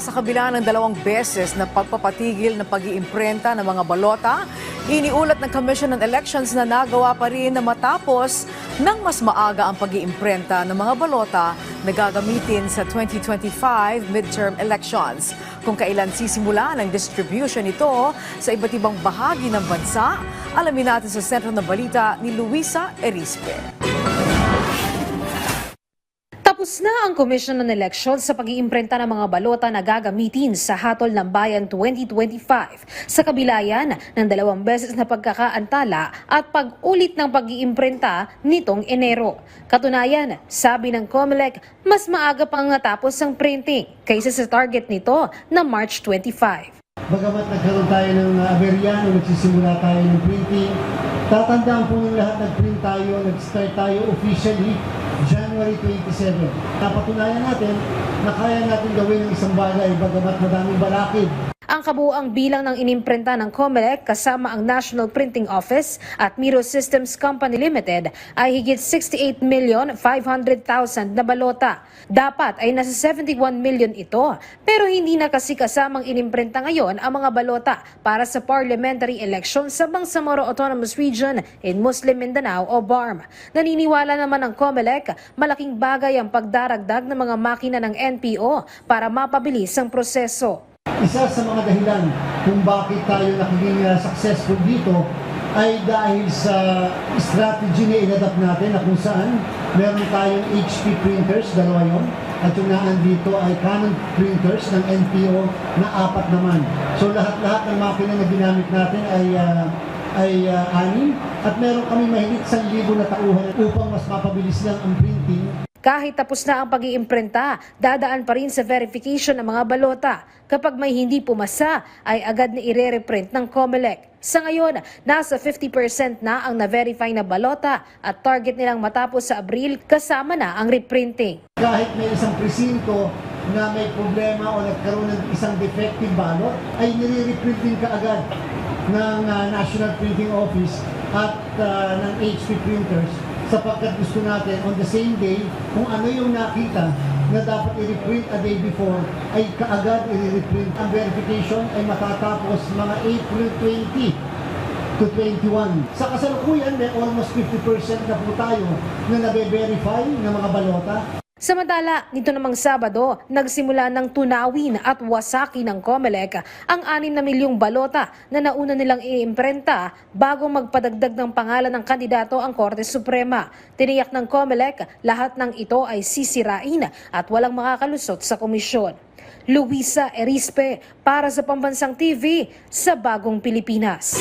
Sa kabila ng 2 beses na pagpapatigil ng pag-iimprenta ng mga balota, iniulat ng Commission on Elections na nagawa pa rin na matapos ng mas maaga ang pag-iimprenta ng mga balota na gagamitin sa 2025 midterm elections. Kung kailan sisimula ang distribution nito sa iba't ibang bahagi ng bansa, alamin natin sa sentro ng balita ni Luisa Erispe. Tapos na ang Commission on Elections sa pag-iimprenta ng mga balota na gagamitin sa Hatol ng Bayan 2025 sa kabila yan ng 2 beses na pagkakaantala at pag-ulit ng pag-iimprenta nitong Enero. Katunayan, sabi ng COMELEC, mas maaga pang natapos ang printing kaysa sa target nito na March 25. Bagamat nagkaroon tayo ng aberya nung nagsisimula tayo ng printing, tatandaan po ng lahat nag-print tayo, nag-start tayo officially January 27. Napatunayan natin na kaya natin gawin ng isang bagay bagamat madaming balakid. Ang kabuuang bilang ng inimprenta ng COMELEC kasama ang National Printing Office at Miro Systems Company Limited ay higit 68,500,000 na balota. Dapat ay nasa 71 million ito, pero hindi na kasi kasamang inimprenta ngayon ang mga balota para sa parliamentary election sa Bangsamoro Autonomous Region in Muslim Mindanao o BARM. Naniniwala naman ang COMELEC, malaking bagay ang pagdaragdag ng mga makina ng NPO para mapabilis ang proseso. Isa sa mga dahilan kung bakit tayo naging successful dito ay dahil sa strategy na inadapt natin na kung saan meron tayong HP printers, 2 yun, at yung nandito ay Canon printers ng NPO na 4 naman. So lahat-lahat ng makina na ginamit natin ay 6 at meron kami mahigit 1,000 na tauhan upang mas mapabilis lang ang printing. Kahit tapos na ang pag-iimprenta, dadaan pa rin sa verification ng mga balota. Kapag may hindi pumasa, ay agad na ire-reprint ng COMELEC. Sa ngayon, nasa 50% na ang na-verify na balota at target nilang matapos sa Abril kasama na ang reprinting. Kahit may isang presinto na may problema o nagkaroon ng isang defective ballot, ay nire-reprint din kaagad ng National Printing Office at ng HP printers sapagkat gusto natin on the same day kung ano yung nakita na dapat i-reprint a day before ay kaagad i-reprint. Ang verification ay matatapos mga April 20 to 21. Sa kasalukuyan may almost 50% na po tayo na nabe-verify ng mga balota. Samantala, nito namang Sabado, nagsimula ng tunawin at wasaki ng COMELEC ang 6 na milyong balota na nauna nilang iimprenta bago magpadagdag ng pangalan ng kandidato ang Korte Suprema. Tiniyak ng COMELEC, lahat ng ito ay sisirain at walang makakalusot sa komisyon. Luisa Erispe para sa Pambansang TV sa Bagong Pilipinas.